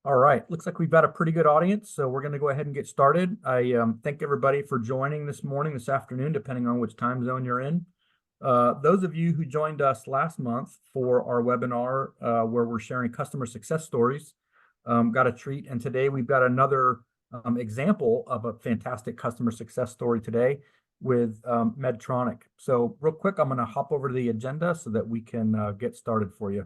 All right, looks like we've got a pretty good audience, so we're going to go ahead and get started. I thank everybody for joining this morning, this afternoon, depending on which time zone you're in. Those of you who joined us last month for our webinar where we're sharing customer success stories got a treat, and today we've got another example of a fantastic customer success story today with Medtronic. So real quick, I'm going to hop over to the agenda so that we can get started for you.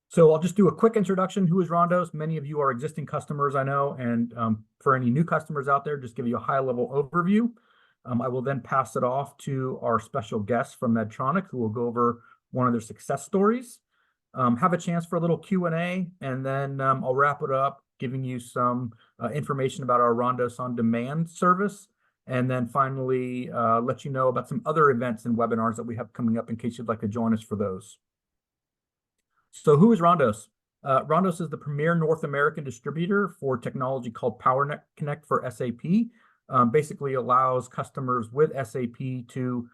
So I'll just do a quick introduction. Who is RHONDOS? Many of you are existing customers, I know, and for any new customers out there, just give you a high-level overview. I will then pass it off to our special guest from Medtronic, who will go over one of their success stories, have a chance for a little Q&A, and then I'll wrap it up, giving you some information about our RHONDOS On Demand service, and then finally let you know about some other events and webinars that we have coming up in case you'd like to join us for those. So who is RHONDOS? RHONDOS is the premier North American distributor for technology called PowerConnect for SAP. Basically allows customers with SAP to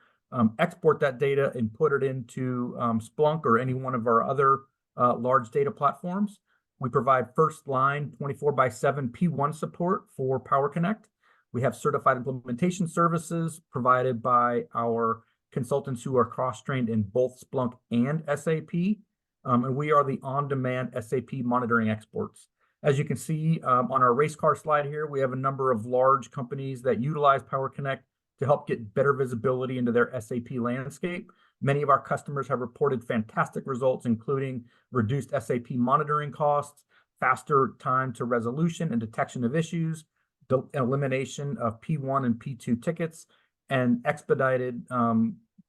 export that data and put it into Splunk or any one of our other large data platforms. We provide first line 24/7 P1 support for PowerConnect. We have certified implementation services provided by our consultants who are cross-trained in both Splunk and SAP. And we are the on-demand SAP monitoring experts. As you can see on our race car slide here, we have a number of large companies that utilize PowerConnect to help get better visibility into their SAP landscape. Many of our customers have reported fantastic results, including reduced SAP monitoring costs, faster time to resolution and detection of issues, the elimination of P1 and P2 tickets, and expedited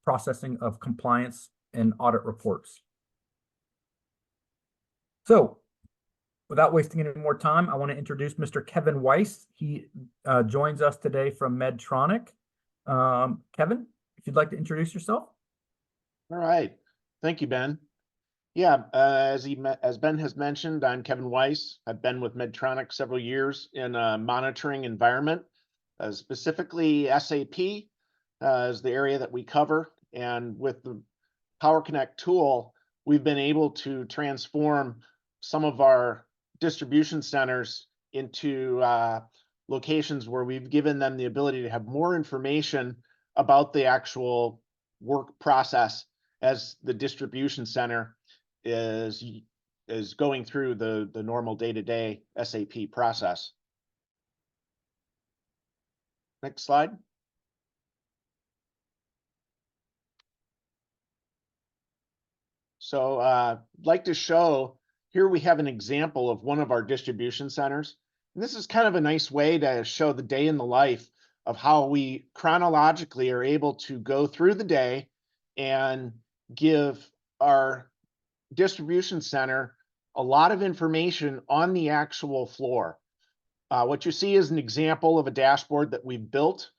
processing of compliance and audit reports. So, without wasting any more time, I want to introduce Mr. Kevin Weiss. He joins us today from Medtronic. Kevin, if you'd like to introduce yourself. All right. Thank you, Ben. Yeah, as Ben has mentioned, I'm Kevin Weiss. I've been with Medtronic several years in a monitoring environment, specifically SAP is the area that we cover. And with the PowerConnect tool, we've been able to transform some of our distribution centers into locations where we've given them the ability to have more information about the actual work process as the distribution center is going through the normal day-to-day SAP process. Next slide. So I'd like to show, here we have an example of one of our distribution centers. And this is kind of a nice way to show the day in the life of how we chronologically are able to go through the day and give our distribution center a lot of information on the actual floor. What you see is an example of a dashboard that we've built.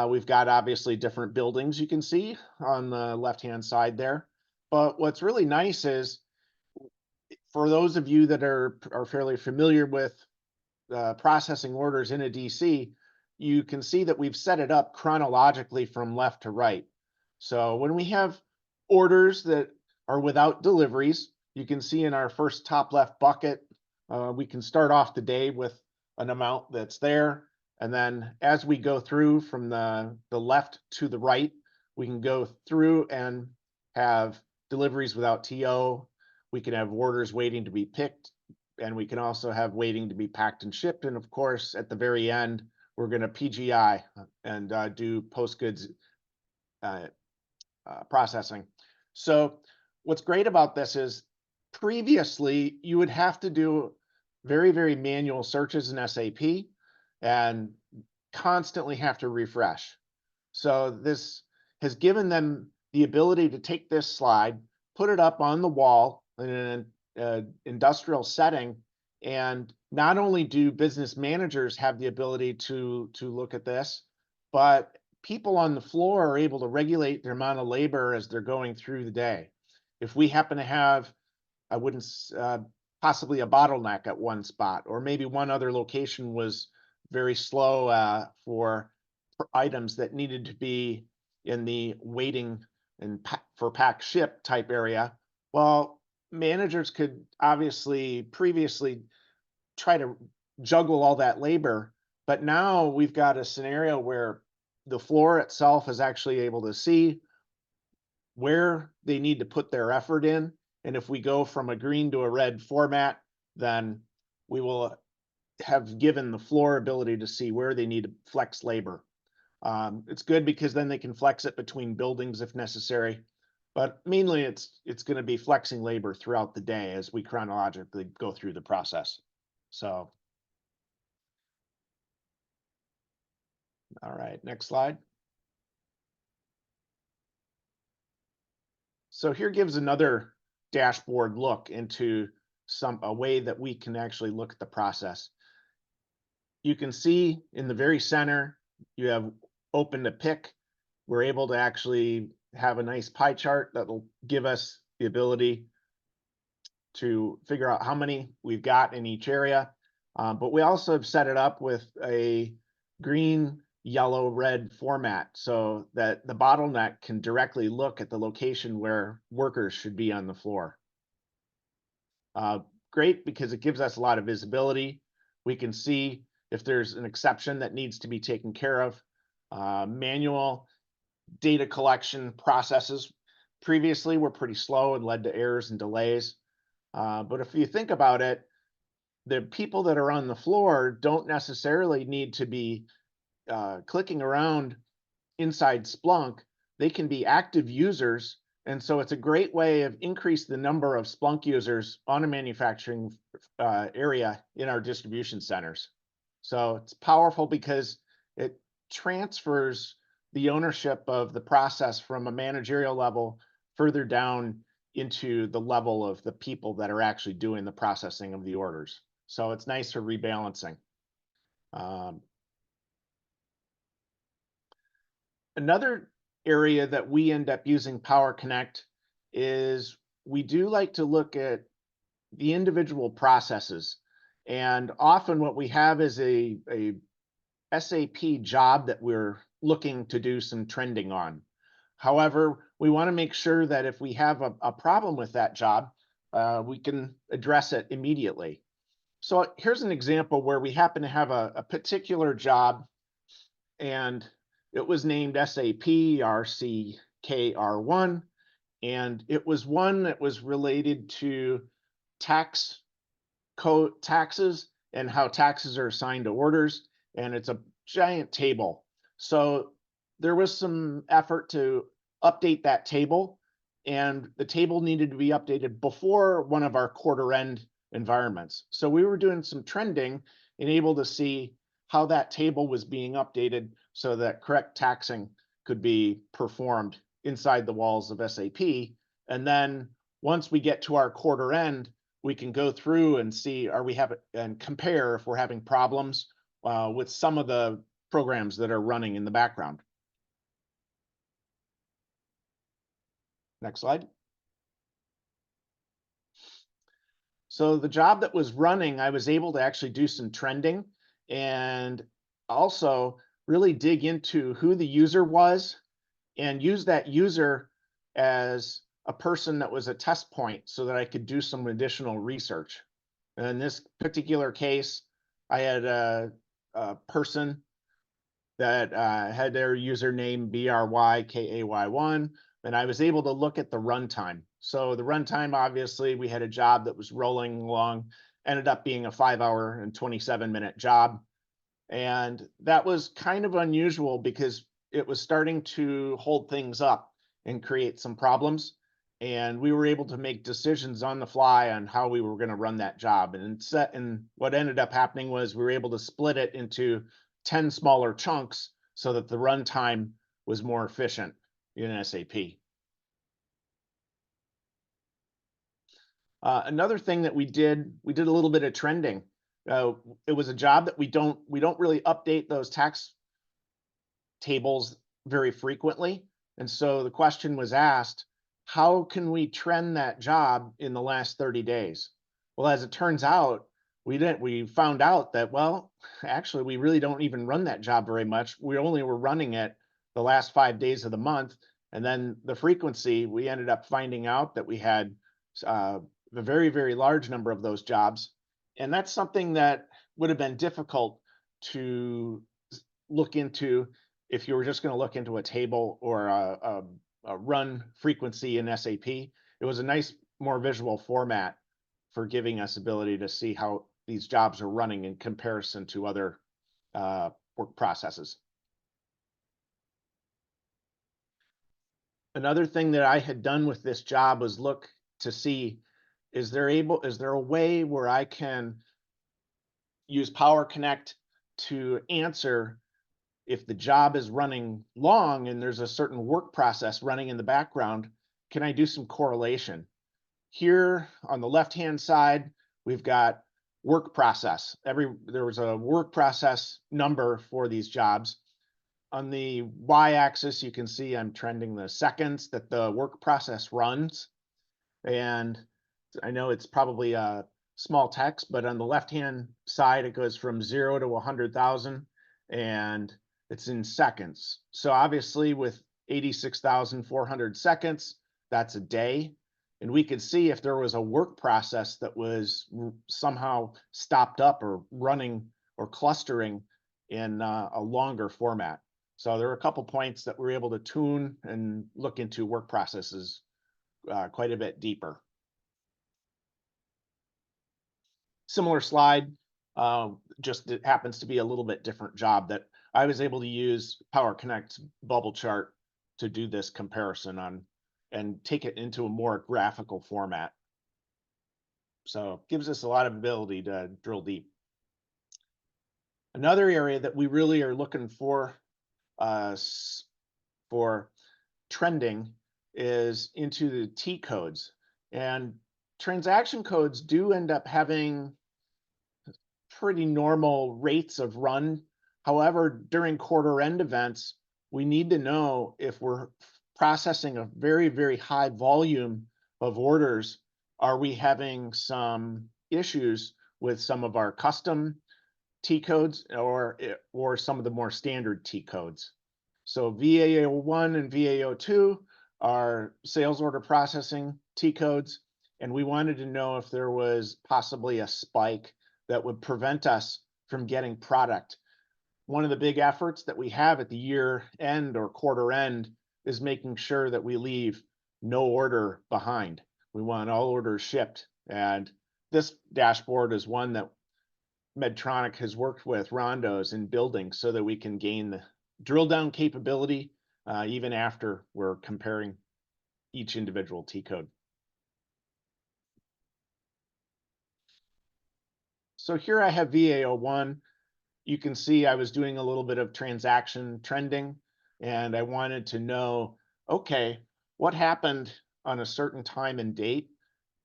We've got obviously different buildings you can see on the left-hand side there. But what's really nice is, for those of you that are fairly familiar with processing orders in a DC, you can see that we've set it up chronologically from left to right. So when we have orders that are without deliveries, you can see in our first top left bucket, we can start off the day with an amount that's there. And then as we go through from the left to the right, we can go through and have deliveries without TO. We can have orders waiting to be picked, and we can also have waiting to be packed and shipped. And of course, at the very end, we're going to PGI and do post-goods processing. So what's great about this is previously you would have to do very, very manual searches in SAP and constantly have to refresh. So this has given them the ability to take this slide, put it up on the wall in an industrial setting, and not only do business managers have the ability to look at this, but people on the floor are able to regulate their amount of labor as they're going through the day. If we happen to have, possibly a bottleneck at one spot, or maybe one other location was very slow for items that needed to be in the waiting and for pack ship type area, well, managers could obviously previously try to juggle all that labor, but now we've got a scenario where the floor itself is actually able to see where they need to put their effort in. And if we go from a green to a red format, then we will have given the floor ability to see where they need to flex labor. It's good because then they can flex it between buildings if necessary, but mainly it's going to be flexing labor throughout the day as we chronologically go through the process. So, all right, next slide. So here gives another dashboard look into a way that we can actually look at the process. You can see in the very center, you have open to pick. We're able to actually have a nice pie chart that will give us the ability to figure out how many we've got in each area. But we also have set it up with a green, yellow, red format so that the bottleneck can directly look at the location where workers should be on the floor. Great because it gives us a lot of visibility. We can see if there's an exception that needs to be taken care of. Manual data collection processes previously were pretty slow and led to errors and delays. But if you think about it, the people that are on the floor don't necessarily need to be clicking around inside Splunk. They can be active users. And so it's a great way of increase the number of Splunk users on a manufacturing area in our distribution centers. So it's powerful because it transfers the ownership of the process from a managerial level further down into the level of the people that are actually doing the processing of the orders. So it's nice for rebalancing. Another area that we end up using PowerConnect is we do like to look at the individual processes. And often what we have is a SAP job that we're looking to do some trending on. However, we want to make sure that if we have a problem with that job, we can address it immediately. So here's an example where we happen to have a particular job, and it was named SAP RCKR1, and it was one that was related to taxes and how taxes are assigned to orders, and it's a giant table. So there was some effort to update that table, and the table needed to be updated before one of our quarter end environments. So we were doing some trending and able to see how that table was being updated so that correct taxing could be performed inside the walls of SAP. And then once we get to our quarter end, we can go through and see, and compare if we're having problems with some of the programs that are running in the background. Next slide. So the job that was running, I was able to actually do some trending and also really dig into who the user was and use that user as a person that was a test point so that I could do some additional research. And in this particular case, I had a person that had their username BRYKAY1, and I was able to look at the runtime. So the runtime, obviously, we had a job that was rolling along, ended up being a 5-hour and 27-minute job. And that was kind of unusual because it was starting to hold things up and create some problems. And we were able to make decisions on the fly on how we were going to run that job. And what ended up happening was we were able to split it into 10 smaller chunks so that the runtime was more efficient in SAP. Another thing that we did a little bit of trending. It was a job that we don't really update those tax tables very frequently. And so the question was asked, how can we trend that job in the last 30 days? Well, as it turns out, we found out that, well, actually, we really don't even run that job very much. We only were running it the last 5 days of the month. And then the frequency, we ended up finding out that we had a very, very large number of those jobs. And that's something that would have been difficult to look into if you were just going to look into a table or a run frequency in SAP. It was a nice, more visual format for giving us ability to see how these jobs are running in comparison to other work processes. Another thing that I had done with this job was look to see, is there a way where I can use PowerConnect to answer if the job is running long and there's a certain work process running in the background, can I do some correlation? Here on the left-hand side, we've got work process. There was a work process number for these jobs. On the y-axis, you can see I'm trending the seconds that the work process runs. And I know it's probably a small text, but on the left-hand side, it goes from 0 to 100,000, and it's in seconds. So obviously with 86,400 seconds, that's a day. And we could see if there was a work process that was somehow stopped up or running or clustering in a longer format. So there are a couple points that we're able to tune and look into work processes quite a bit deeper. Similar slide, just it happens to be a little bit different job that I was able to use PowerConnect's bubble chart to do this comparison on and take it into a more graphical format. So it gives us a lot of ability to drill deep. Another area that we really are looking for trending is into the T codes, and transaction codes do end up having pretty normal rates of run. However, during quarter end events, we need to know if we're processing a very, very high volume of orders. Are we having some issues with some of our custom T codes or some of the more standard T codes? So VAO1 and VAO2 are sales order processing T codes, and we wanted to know if there was possibly a spike that would prevent us from getting product. One of the big efforts that we have at the year end or quarter end is making sure that we leave no order behind. We want all orders shipped. And this dashboard is one that Medtronic has worked with RHONDOS in building so that we can gain the drill down capability even after we're comparing each individual T code. So here I have VAO1. You can see I was doing a little bit of transaction trending, and I wanted to know, okay, what happened on a certain time and date,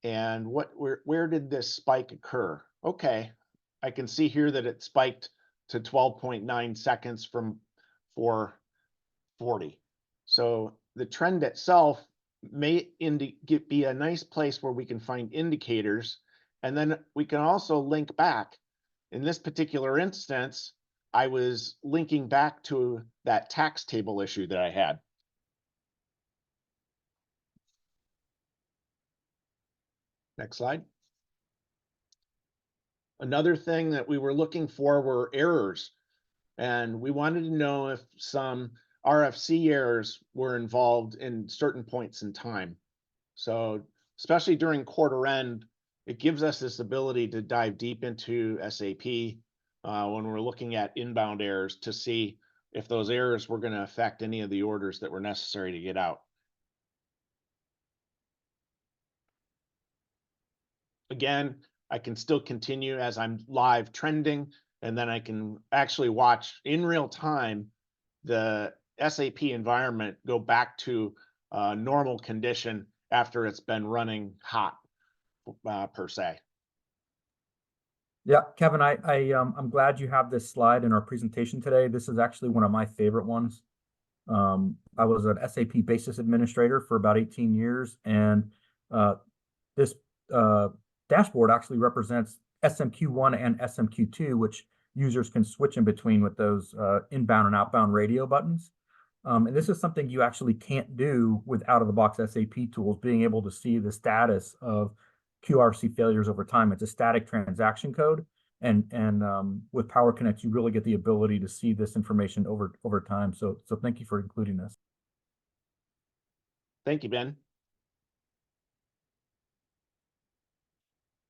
and where did this spike occur? Okay, I can see here that it spiked to 12.9 seconds from 440. So the trend itself may be a nice place where we can find indicators, and then we can also link back. In this particular instance, I was linking back to that tax table issue that I had. Next slide. Another thing that we were looking for were errors, and we wanted to know if some RFC errors were involved in certain points in time. So especially during quarter end, it gives us this ability to dive deep into SAP when we're looking at inbound errors to see if those errors were going to affect any of the orders that were necessary to get out. Again, I can still continue as I'm live trending, and then I can actually watch in real time the SAP environment go back to normal condition after it's been running hot per se. Yeah, Kevin, I'm glad you have this slide in our presentation today. This is actually one of my favorite ones. I was an SAP basis administrator for about 18 years, and this dashboard actually represents SMQ1 and SMQ2, which users can switch in between with those inbound and outbound radio buttons. And this is something you actually can't do with out-of-the-box SAP tools, being able to see the status of QRC failures over time. It's a static transaction code. And with PowerConnect, you really get the ability to see this information over time. So thank you for including this. Thank you, Ben.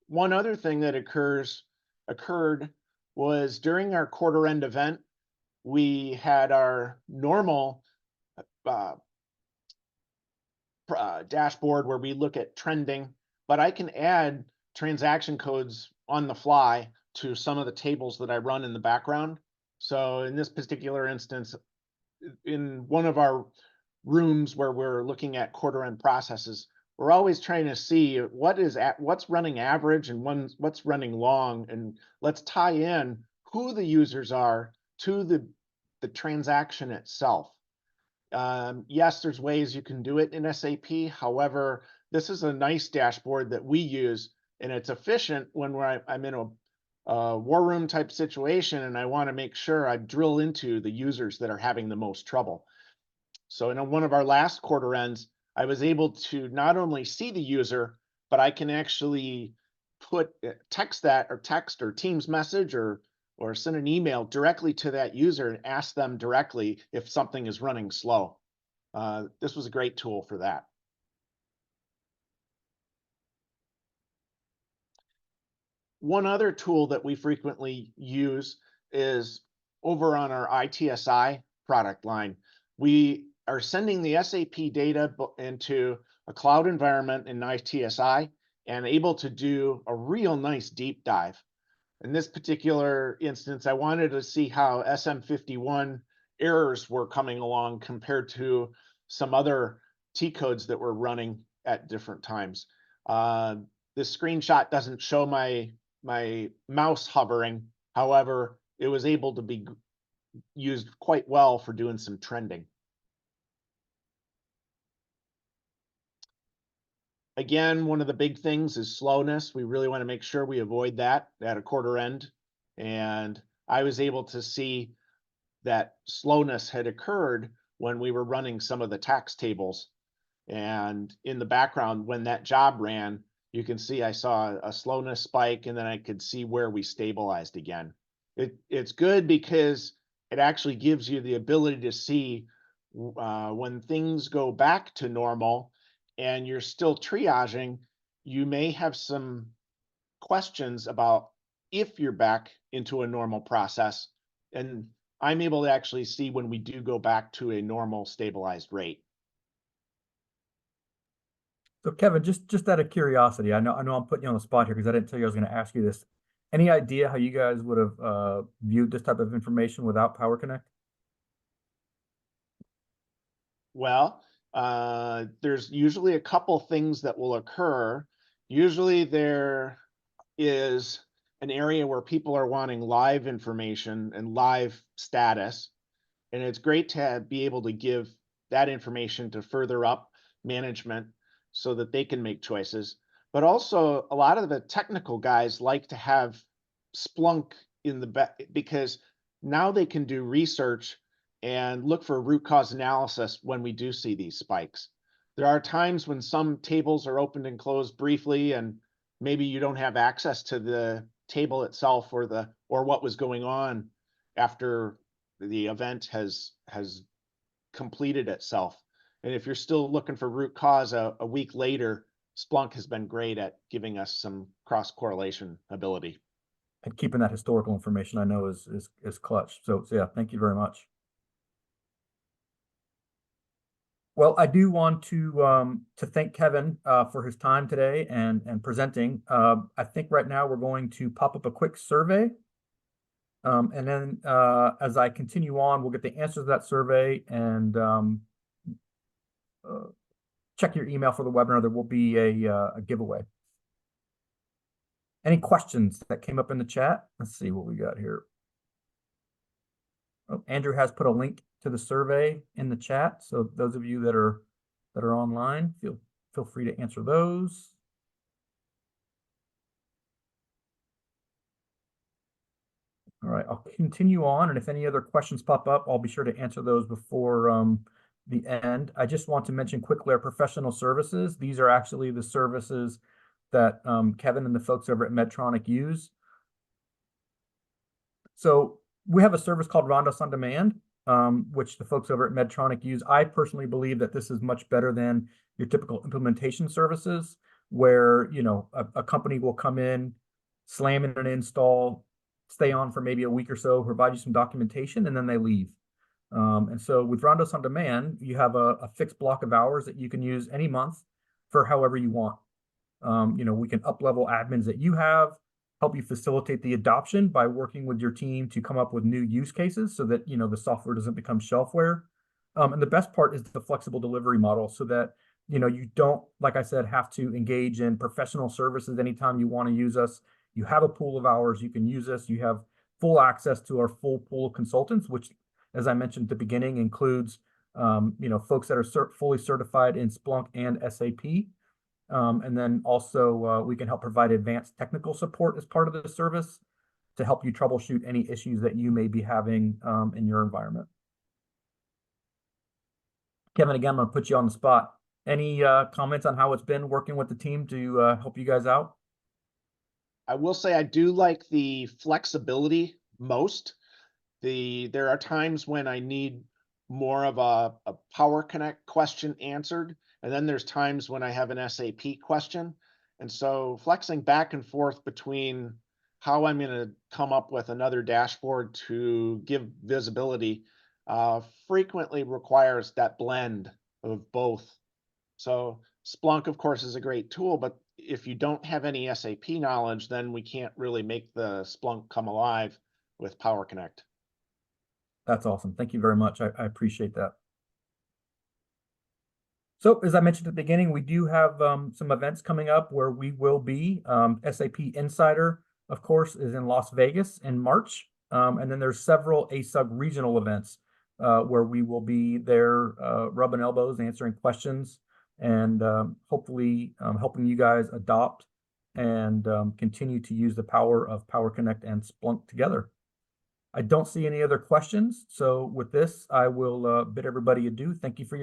One other thing that occurred was during our quarter end event, we had our normal dashboard where we look at trending, but I can add transaction codes on the fly to some of the tables that I run in the background. So in this particular instance, in one of our rooms where we're looking at quarter end processes, we're always trying to see what's running average and what's running long, and let's tie in who the users are to the transaction itself. Yes, there's ways you can do it in SAP. However, this is a nice dashboard that we use, and it's efficient when I'm in a war room type situation and I want to make sure I drill into the users that are having the most trouble. So in one of our last quarter ends, I was able to not only see the user, but I can actually text or Teams message or send an email directly to that user and ask them directly if something is running slow. This was a great tool for that. One other tool that we frequently use is over on our ITSI product line. We are sending the SAP data into a cloud environment in ITSI and able to do a real nice deep dive. In this particular instance, I wanted to see how SM51 errors were coming along compared to some other T codes that were running at different times. This screenshot doesn't show my mouse hovering. However, it was able to be used quite well for doing some trending. Again, one of the big things is slowness. We really want to make sure we avoid that at a quarter end. And I was able to see that slowness had occurred when we were running some of the tax tables. And in the background, when that job ran, you can see I saw a slowness spike, and then I could see where we stabilized again. It's good because it actually gives you the ability to see when things go back to normal and you're still triaging, you may have some questions about if you're back into a normal process. And I'm able to actually see when we do go back to a normal stabilized rate. So Kevin, just out of curiosity, I know I'm putting you on the spot here because I didn't tell you I was going to ask you this. Any idea how you guys would have viewed this type of information without PowerConnect? Well, there's usually a couple things that will occur. Usually there is an area where people are wanting live information and live status. And it's great to be able to give that information to further up management so that they can make choices. But also a lot of the technical guys like to have Splunk in the back because now they can do research and look for root cause analysis when we do see these spikes. There are times when some tables are opened and closed briefly, and maybe you don't have access to the table itself or what was going on after the event has completed itself. And if you're still looking for root cause a week later, Splunk has been great at giving us some cross correlation ability. And keeping that historical information, I know is clutch. So yeah, thank you very much. Well, I do want to thank Kevin for his time today and presenting. I think right now we're going to pop up a quick survey. And then as I continue on, we'll get the answers to that survey and check your email for the webinar. There will be a giveaway. Any questions that came up in the chat? Let's see what we got here. Oh, Andrew has put a link to the survey in the chat. So those of you that are online, feel free to answer those. All right, I'll continue on, and if any other questions pop up, I'll be sure to answer those before the end. I just want to mention quickly our professional services. These are actually the services that Kevin and the folks over at Medtronic use. So we have a service called RHONDOS On Demand, which the folks over at Medtronic use. I personally believe that this is much better than your typical implementation services, where a company will come in, slam in an install, stay on for maybe a week or so, provide you some documentation, and then they leave. And so with RHONDOS On Demand, you have a fixed block of hours that you can use any month for however you want. We can up-level admins that you have, help you facilitate the adoption by working with your team to come up with new use cases so that the software doesn't become shelfware. And the best part is the flexible delivery model, so that you don't, like I said, have to engage in professional services anytime you want to use us. You have a pool of hours, you can use us. You have full access to our full pool of consultants, which, as I mentioned at the beginning, includes folks that are fully certified in Splunk and SAP. And then also we can help provide advanced technical support as part of the service to help you troubleshoot any issues that you may be having in your environment. Kevin, again, I'm going to put you on the spot. Any comments on how it's been working with the team to help you guys out? I will say I do like the flexibility most. There are times when I need more of a PowerConnect question answered, and then there's times when I have an SAP question. And so flexing back and forth between how I'm going to come up with another dashboard to give visibility frequently requires that blend of both. So Splunk, of course, is a great tool, but if you don't have any SAP knowledge, then we can't really make the Splunk come alive with PowerConnect. That's awesome. Thank you very much. I appreciate that. So as I mentioned at the beginning, we do have some events coming up where we will be. SAP Insider, of course, is in Las Vegas in March. And then there's several ASUG regional events where we will be there rubbing elbows, answering questions, and hopefully helping you guys adopt and continue to use the power of PowerConnect and Splunk together. I don't see any other questions. So with this, I will bid everybody adieu. Thank you for your time.